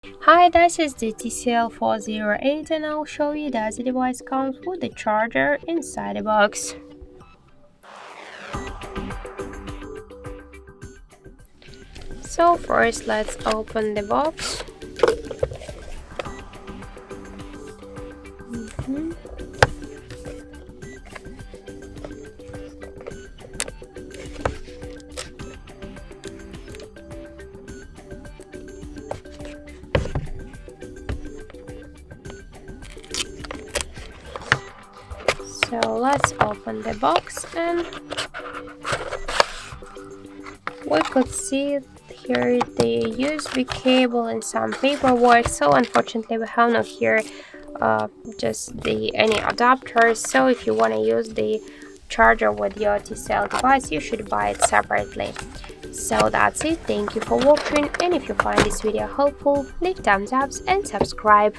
Hi, this is the TCL 408 and I'll show you that the device comes with the charger inside the box. So first let's open the box. So let's open the box and we could see here the USB cable and some paperwork. So unfortunately we have not here just any adapters. So if you want to use the charger with your TCL device, you should buy it separately. So that's it. Thank you for watching, and if you find this video helpful, leave thumbs up and subscribe.